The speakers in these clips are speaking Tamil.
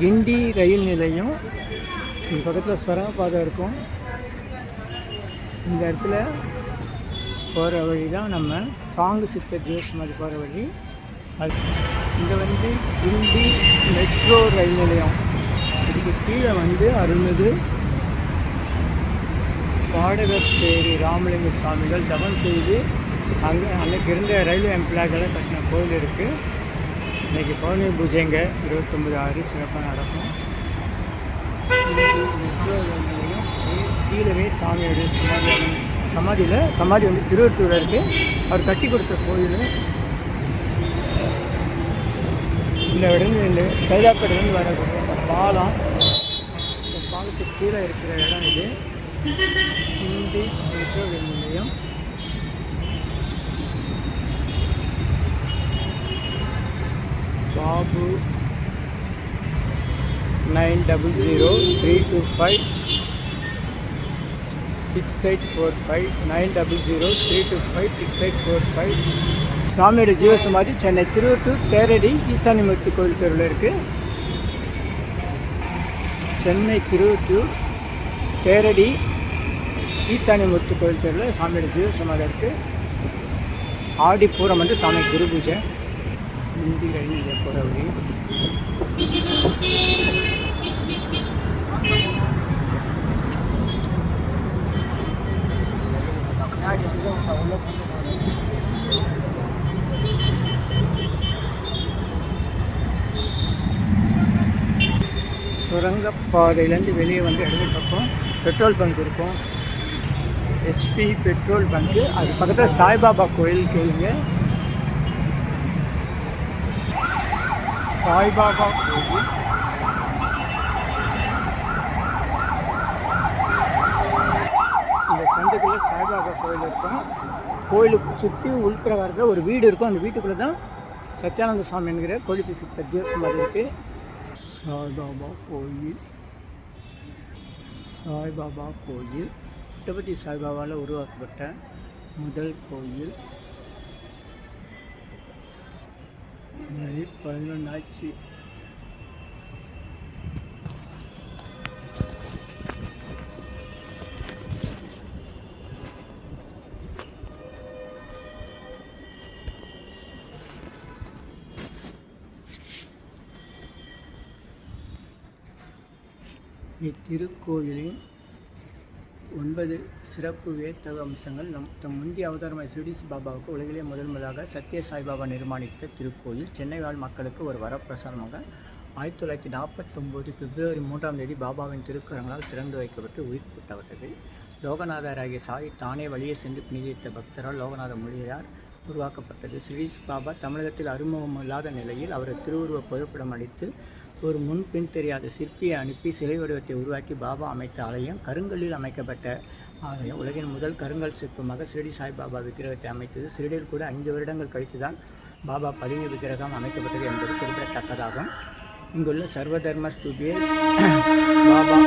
கிண்டி ரயில் நிலையம் இது பக்கத்தில் சரா பாதை இருக்கும். இந்த இடத்துல போகிற வழி தான் நம்ம சாங்கு சித்தர் ஜோஸ் மாதிரி போகிற வழி. அது இங்கே வந்து கிண்டி மெட்ரோ ரயில் நிலையம். இதுக்கு கீழே வந்து அருள்மிகு பாடகச்சேரி ராமலிங்க சுவாமிகள் தவம் செய்து அன்னைக்கு இருந்த ரயில்வே எம்ப்ளாய்களை கட்டின கோயில் இருக்குது. இன்றைக்கி பௌர்ணமி பூஜைங்க 29/6 சிறப்பாக நடக்கும். கீழவே சாமியோட சமாதி வந்து திருவொற்றியூரில் இருக்குது. அவர் கட்டி கொடுத்த கோயில். இந்த இடத்துல சைதாப்பேட்டிலேருந்து வரக்கூடிய அந்த பாலம், இந்த பாலத்துக்கு கீழே இருக்கிற இடம் இது. ஹிந்தி மெட்ரோ ரயில் நிலையம். பாபு 900-325-6845 900-325-6845. சாமியோட ஜீவசமாதி சென்னை திருவொற்றியூர் தேரடி ஈசானிமூர்த்தி கோயில் தெருவில் இருக்குது. சென்னை திருவொற்றியூர் தேரடி ஈசானிமூர்த்தி கோயில் தெருவில் சாமியோட ஜீவசமாதி இருக்குது. ஆடி பூரம் வந்து சாமி குரு பூஜை. ஹிந்தி ரயில் போகிற வழி. சுரங்கப்பாதையிலேருந்து வெளியே வந்து இடது பக்கம் பெட்ரோல் பங்க் இருக்கும். HP petrol bunk. அது பக்கத்தில் சாய்பாபா கோயில் கேளுங்க. சாய்பாபா கோயில். இந்த சந்துக்குள்ளே சாய்பாபா கோயில் இருக்கும். கோயிலுக்கு சுற்றி உள்பிரகாரத்தில் ஒரு வீடு இருக்கும். அந்த வீட்டுக்குள்ளே தான் சத்யானந்த சுவாமி என்கிற கொழுப்பி சித்தர் ஜீவசமாதி இருக்குது. சாய்பாபா கோயில். சாய்பாபா கோயில் புட்டபர்த்தி சாய்பாபாவில் உருவாக்கப்பட்ட முதல் கோயில். 11 ஆச்சு. இத்திருக்கோயிலின் 9 சிறப்பு வியத்தகு அம்சங்கள். தம் முந்தைய அவதாரமான ஷிரடி பாபாவுக்கு உலகிலே முதலாக சத்ய சாய்பாபா நிர்மாணித்த திருக்கோயில். சென்னை வாழ் மக்களுக்கு ஒரு வரப்பிரசாதமாக 1949 பிப்ரவரி 3ஆம் தேதி பாபாவின் திருக்கரங்களால் திறந்து வைக்கப்பட்டு உயிர் கூட்டப்பட்டது. லோகநாதராகிய சாய் தானே வழியே சென்று புனிதித்த பக்தரால் லோகநாத மொழியார் உருவாக்கப்பட்டது. ஷிரடி பாபா தமிழகத்தில் அறிமுகம் இல்லாத நிலையில் அவரது திருவுருவ புகைப்படம் அளித்து ஒரு முன்பின் தெரியாத சிற்பியை அனுப்பி சிலை வடிவத்தை உருவாக்கி பாபா அமைத்த ஆலயம். கருங்கல்லில் அமைக்கப்பட்ட ஆலயம். உலகின் முதல் கருங்கல் சிற்பமாக ஷிரடி சாய்பாபா விக்கிரகத்தை அமைத்தது. ஷிரடியில் கூட 5 வருடங்கள் கழித்து தான் பாபா பளிங்கு விக்கிரகம் அமைக்கப்பட்டது என்பது குறிப்பிடத்தக்கதாகும். இங்குள்ள சர்வதர்ம ஸ்தூபியில் பாபா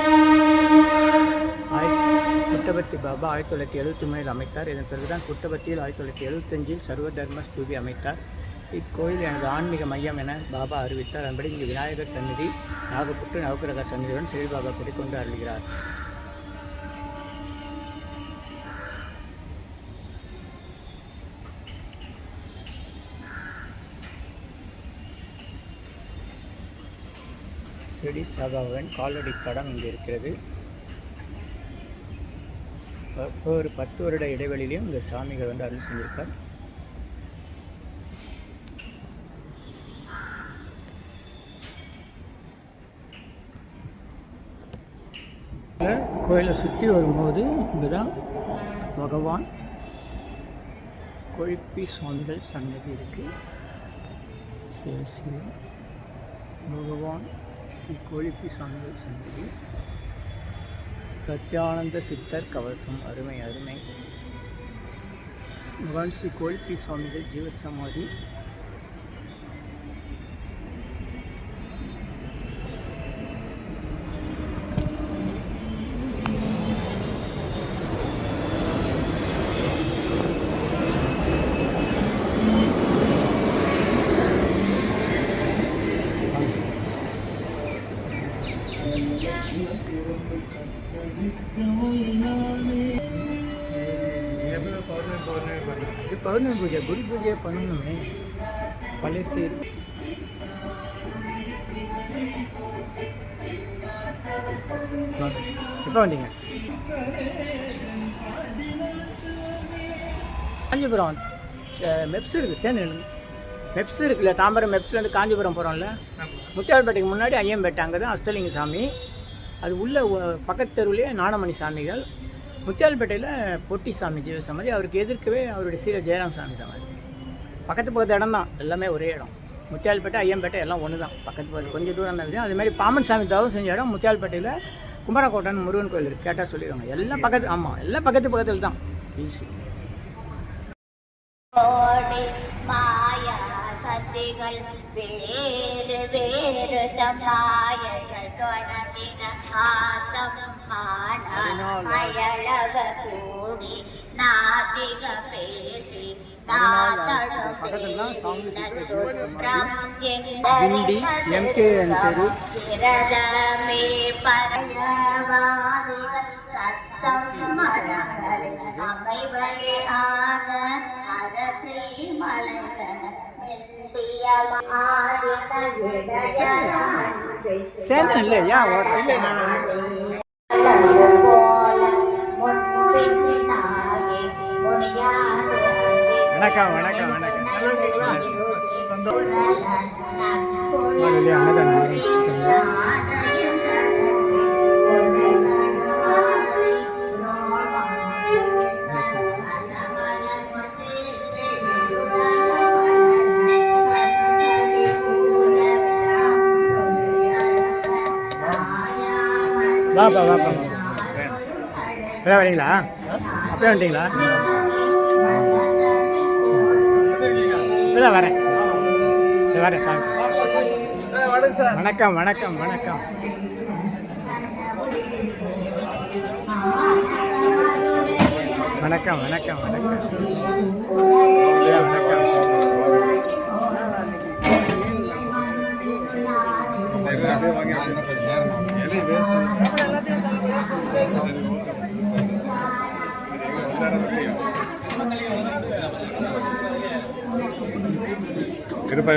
புட்டபர்த்தி பாபா 1973 அமைத்தார். இதன் பிறகுதான் புட்டபர்த்தியில் 1975 சர்வதர்ம ஸ்தூபி அமைத்தார். இக்கோயில் எனது ஆன்மீக மையம் என பாபா அறிவித்தார். அதன்படி இங்கு விநாயகர் சந்நிதி, நாகப்புற்று நவக்கிரக சந்நிதியுடன் ஷிரடி பாபா குடிக்கொண்டு அருள்கிறார். ஷிரடி சாய்பாபாவின் காலடி தடம் இங்கு இருக்கிறது. ஒரு 10 வருட இடைவெளியிலையும் இந்த சாமிகள் வந்து அருள் செஞ்சிருக்கார். கோயிலை சுற்றி வரும்போது இங்கே தான் பகவான் கொழுப்பி சுவாமிகள் சன்னதி இருக்குது. பகவான் ஸ்ரீ கொழுப்பி சுவாமிகள் சன்னதி. சத்யானந்த சித்தர் கவசம் அருமை அருமை. மகான் ஸ்ரீ கோல்பி சுவாமிகள் ஜீவசமாதி. பௌர்ணமி பூஜை, குரு பூஜையை பண்ணணுமே. பழசு எப்போ வந்தீங்க? காஞ்சிபுரம் மெப்ஸ் இருக்குது, சேர்ந்து மெப்ஸ் இருக்குல்ல, தாம்பரம் மெப்ஸ்லேருந்து காஞ்சிபுரம் போகிறோம்ல, முத்தியால்பேட்டைக்கு முன்னாடி ஐயம்பேட்டை, அங்கே தான் அஷ்டலிங்க சாமி. அது உள்ள பக்கத்து தெருவிலேயே நாணமணி சாமிகள். முத்தியால்பேட்டையில் பொட்டி சாமி ஜீவசமாதி. அவருக்கு எதிர்க்கவே அவருடைய சீர ஜெயராம் சாமி சமாதி. பக்கத்து இடம் தான், எல்லாமே ஒரே இடம். முத்தியால்பேட்டை ஐயம்பேட்டை எல்லாம் ஒன்று தான், பக்கத்து கொஞ்சம் தூரம் தான் இருக்குது. அதுமாதிரி பாமன் சாமி தவம் செஞ்ச இடம் முத்தியால்பேட்டையில் குமரக்கோட்டன் முருகன் கோயில் இருக்குது. கேட்டால் சொல்லிடுவாங்க. எல்லாம் பக்கத்து, ஆமாம், எல்லாம் பக்கத்தில் தான். ஈஸி. மாயா சக்திகள் வேறு வேறு சமாயங்கள் தொடங்கின ஆத்தம் அயலவ கூடி நாதிக பேசி விரதமே பரயவாதிகள் சத்தம் மரங்கள் அமைவரே ஆக அரசி மலைதன சேர்ந்து இல்லையா? வணக்கம் வணக்கம் வணக்கம். நல்லா இருக்கீங்களா? சந்தோஷம். வாப்பா வாப்பா. எல்லாம் வரீங்களா? அப்படியே வந்துட்டீங்களா? இப்போதான் வரேன் சாமி. வணக்கம் வணக்கம் வணக்கம். வணக்கம் வணக்கம் வணக்கம்.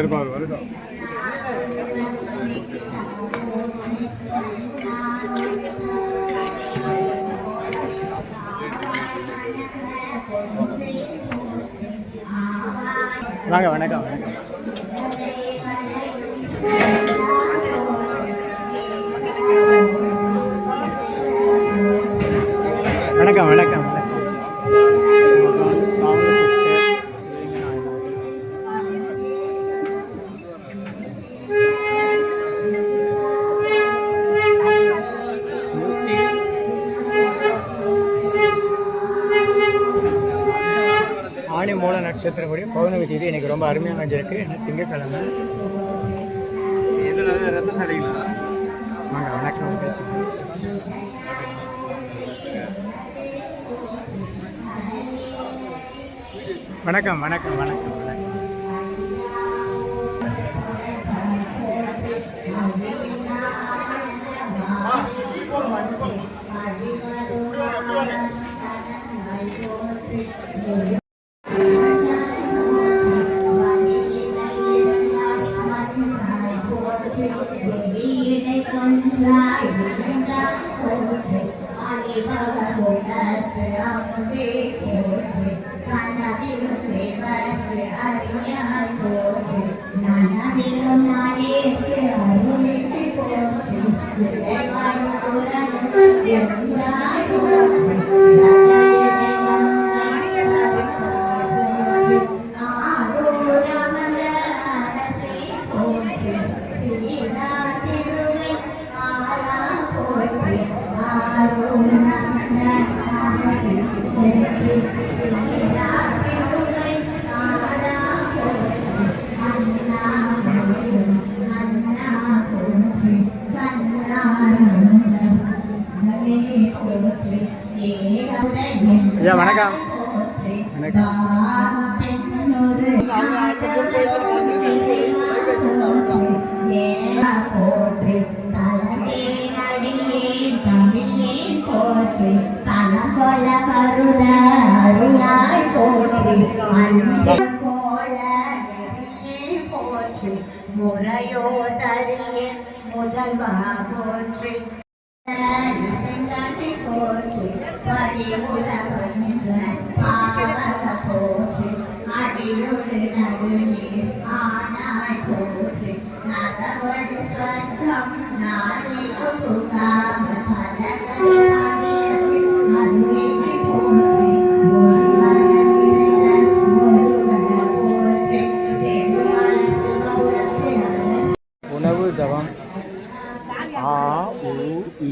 இருப்பார் வருடம். வாங்க வணக்கம் வணக்கம். வணக்கம் வணக்கம் வணக்கம். ஆணி மூல நட்சத்திரப்படி பௌர்ணமி தேதி எனக்கு ரொம்ப அருமையாக அமைஞ்சிருக்கு. ஏன்னா திங்கக்கிழமை. வாங்க வணக்கம். வணக்கம் வணக்கம் வணக்கம் வணக்கம். Oh, ஐயா வணக்கம். வணக்கம். முறையோ தரிய முதல்வா போற்றி போற்றி போற்றி அடியோடு நடுநீர் ஆனாய் போற்றி நகவடு ஸ்வர்க்கம் நாளிக்கு புகாம உணவு தவம். ஆ உ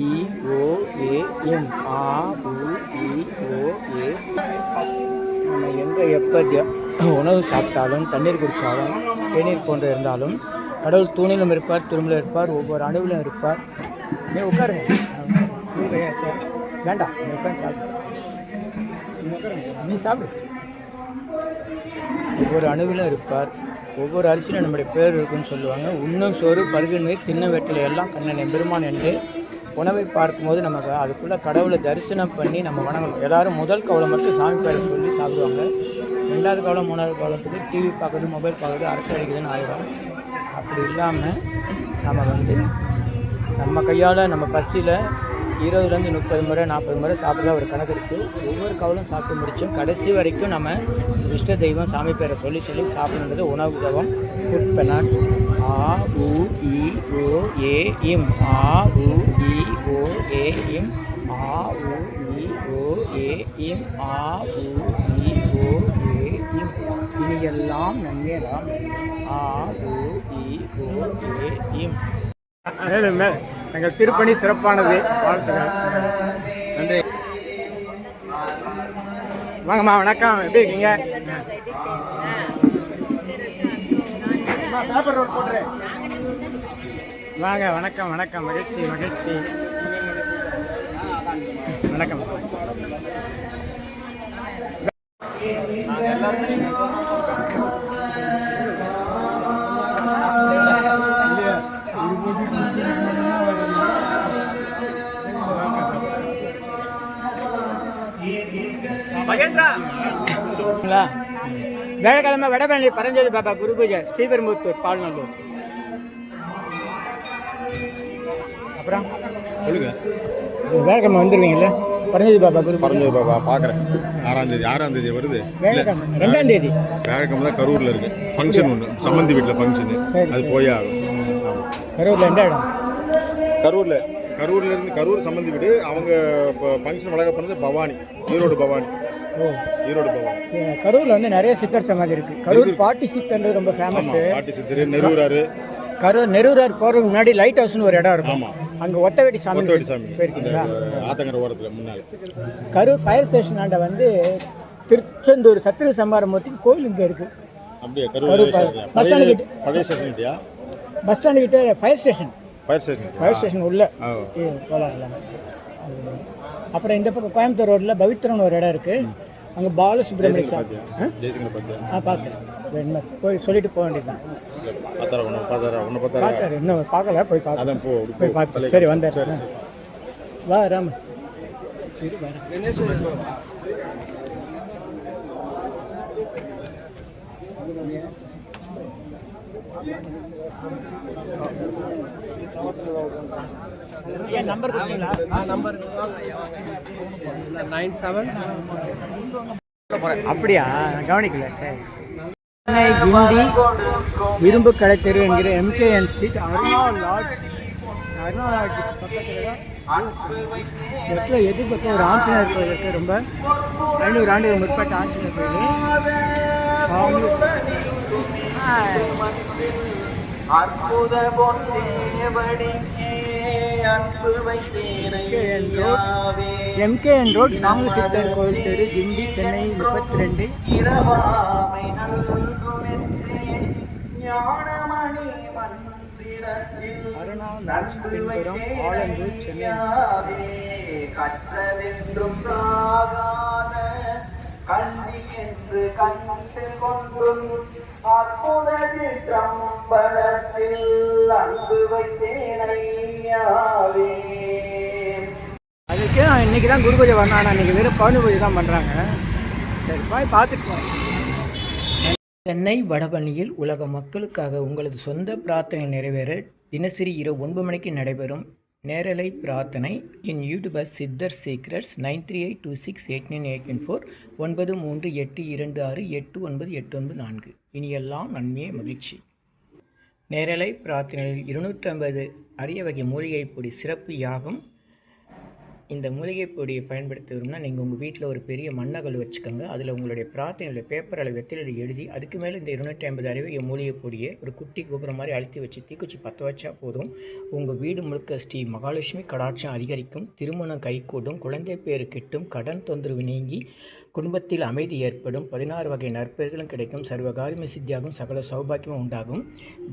இ ஓ ஏ எம். ஆ உ இ ஓ ஏ. நம்ம எங்கே எப்போ உணவு சாப்பிட்டாலும் தண்ணீர் குடித்தாலும் தேநீர் போன்று இருந்தாலும் கடவுள் தூணிலும் இருப்பார், துரும்பிலும் இருப்பார், ஒவ்வொரு அணுவிலும் இருப்பார். நீ உட்காருங்க. வேண்டாம், நீ உட்காந்து சாப்பிடு. நீ சாப்பிடு. ஒவ்வொரு அணுவிலும் இருப்பார், ஒவ்வொரு அரிசியிலும் நம்முடைய பேர் இருக்குன்னு சொல்லுவாங்க. உண்ணும் சோறு பருகு நீர் தின்ன வெட்டில எல்லாம் கண்ணன் எம்பெருமான் என்று உணவை பார்க்கும்போது நமக்கு அதுக்குள்ளே கடவுளை தரிசனம் பண்ணி நம்ம வணங்கணும். எல்லோரும் முதல் கவலை மட்டும் சாமி பேரை சொல்லி சாப்பிடுவாங்க. ரெண்டாவது கவலை மூணாவது கவலத்துக்கு டிவி பார்க்குறது, மொபைல் பார்க்குறது, அரசு அடிக்குதுன்னு ஆயிடும். அப்படி இல்லாமல் நம்ம நம்ம கையால் நம்ம பசியில் 20லேருந்து 30 முறை 40 முறை சாப்பிட்ற ஒரு கணக்கு இருக்குது. ஒவ்வொரு கவலும் சாப்பிட்டு முடிச்சும் கடைசி வரைக்கும் நம்ம இஷ்ட தெய்வம் சாமி பேரை சொல்லி சாப்பிடுன்றது உணவு தவம். ஃபுட் பெனான்ஸ். ஆ உ இ ஓ ஏ இம். ஆ உ இ ஓ ஏ இம். ஆ உ இ ஓ ஏ இம். ஆ உ இ ஓ ஏ இம். இனியெல்லாம் நன்மையெல்லாம். ஆ உ இ ஓ ஏ இம். மேலும் எங்கள் திருப்பணி சிறப்பானது. வாழ்த்துக்கள். நன்றி. வாங்கம்மா, வணக்கம். எப்படி இருக்கீங்க? பேப்பர் ரோல் போட்டுரு. வாங்க. வணக்கம். வணக்கம். மகிழ்ச்சி. மகிழ்ச்சி. வணக்கம். வேலைக்கிழமை வடபழனி பரஞ்சோதி பாபா குரு பூஜை, ஸ்ரீபெரும்புத்தூர், பால்நல்லூர். அப்புறம் சொல்லுங்க. வேலைக்கிழமை வந்துடுவீங்கல்ல? பரஞ்சோதி பாபா குரு பரஞ்சோதி பாபா பார்க்குறேன். 6ஆம் தேதி வருது. வேலைக்கிழமை 2ஆம் தேதி வேலைக்கிழமை தான் கரூரில் இருக்குது ஃபங்க்ஷன் ஒன்று, சம்மந்தி வீட்டில் ஃபங்க்ஷனு. அது போய் ஆகும். கரூரில் எந்த இடம்? கரூர்லேருந்து கரூர் சம்மந்தி வீடு. அவங்க இப்போ ஃபங்க்ஷன் வழங்க பண்ணது பவானி, ஈரோடு பவானி. ஈரோடு பவானி. கரூரில் வந்து நிறைய சித்தர் சமாதி இருக்குது. கரூர் பாட்டி சித்தர்ன்றது ரொம்ப ஃபேமஸ். பாட்டி சித்தர். நெரூரார் போகிறதுக்கு முன்னாடி லைட் ஹவுஸ்னு ஒரு இடம் இருக்கும். அங்கே ஒத்தவேட்டி சாமி போயிருக்கீங்களா? ஆத்தங்கர ஓரத்தில் முன்னாடி. கரூர் ஃபயர் ஸ்டேஷன் ஆண்ட வந்து திருச்செந்தூர் சத்திர சம்பாரமூர்த்திக்கு கோயில் இங்கே இருக்குது. அப்படியே கரூர் பஸ் ஸ்டாண்டு கிட்ட. பழைய ஸ்டேஷன் கிட்டயா? பஸ் ஸ்டாண்டு கிட்ட ஃபயர் ஸ்டேஷன் உள்ள போகலாம். அப்புறம் இந்த பக்கம் கோயம்புத்தூர் ரோட்டில் பவித்ரன் ஒரு இடம் இருக்குது. அங்கே பாலசுப்ரமணிய சாமி பார்க்குறேன். போய் சொல்லிட்டு போக வேண்டியதுதான். பார்த்தாரு, இன்னும் பார்க்கல. போய் பார்த்து சரி வந்தார். வா ராம. நம்பர் கொடுத்தீங்களா? நம்பர் 97. அப்படியா? கவனிக்கல. சரி. கிண்டி இரும்பு கடை தெரு என்கிற MKN ஸ்ட்ரீட் அருணா லாட்ஜ் பக்கத்தில் தான் எதிர்பக்கம் ஒரு ஆஞ்சநேயர் கோயில் இருக்குது. ரொம்ப 500 ஆண்டுகள் முற்பட்ட ஆஞ்சநேயர் கோயில். அற்புத பொன்னேவடிக்கே அன்பு வைத்தேனையாவே MKN ரோட் சாங்கு சித்தர் கோயில் தெரு, கிண்டி, சென்னை 32. இரவாமை நல்குமென்றே ஞானமணி மந்திரத்தில் அருணா லாட்ஜ் பின்புறம், ஆலந்தூர், சென்னை. கற்றதென்றும் ஆகாத கண்டி என்று கண்டு கொன்றும் அற்புத சிற்றம்பலத்தில் அன்பு வைத்தேனையாவே. அதுக்கே நான் இன்றைக்கி தான் குரு பூஜை வரணும், ஆனால் இன்றைக்கி வெறும் பௌர்ணமி பூஜை தான் பண்ணுறாங்க. சரி, போய் பார்த்துட்டு போங்க. சென்னை வடபழனியில் உலக மக்களுக்காக உங்களது சொந்த பிரார்த்தனை நிறைவேற தினசரி இரவு 9 மணிக்கு நடைபெறும் நேரலை பிரார்த்தனை இன் யூடியூபர் சித்தர் சீக்ரெட்ஸ் 9382689894 9382268984. இனியெல்லாம் நன்மையே மகிழ்ச்சி. நேரலை பிரார்த்தனையில் 250 அரிய வகை மூலிகை பொடி சிறப்பு யாகம். இந்த மூலிகை பொடியை பயன்படுத்த விரும்பினா நீங்கள் உங்கள் வீட்டில் ஒரு பெரிய மண்ணகல் வச்சுக்கோங்க. அதில் உங்களுடைய பிரார்த்தனையில் பேப்பர் அளவு வெத்திலை எழுதி அதுக்கு மேலே இந்த 250 அரிய மூலிகை பொடியை ஒரு குட்டி கோபுரம் மாதிரி அழுத்தி வச்சு தீக்குச்சி பற்ற வச்சா போதும். உங்கள் வீடு முழுக்க ஸ்ரீ மகாலட்சுமி கடாட்சம் அதிகரிக்கும், திருமணம் கைகூடும், குழந்தை பேரு கிட்டும், கடன் தொந்தரவு நீங்கி குடும்பத்தில் அமைதி ஏற்படும், 16 வகை நற்பெயர்களும் கிடைக்கும், சர்வகாரியம சித்தியாகும், சகல சௌபாக்கியமும் உண்டாகும்,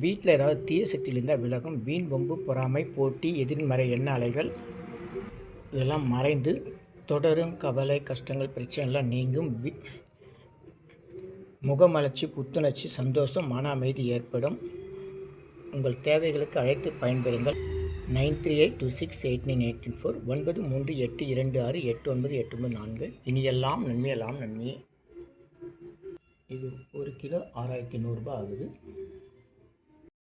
வீட்டில் ஏதாவது தீய சக்தியில் இருந்தால் விலகும், வீண் வம்பு பொறாமை போட்டி எதிர்மறை எண்ண அலைகள் இதெல்லாம் மறைந்து தொடரும் கவலை கஷ்டங்கள் பிரச்சனைலாம் நீங்கும், முகமலர்ச்சி புத்துணர்ச்சி சந்தோஷம் மன அமைதி ஏற்படும். உங்கள் தேவைகளுக்கு அழைத்து பயன்பெறுங்கள். 9382689894 9382268984. இனியெல்லாம் நன்மையெல்லாம் நன்மையே. இது 1 கிலோ 6100 ரூபாய் ஆகுது.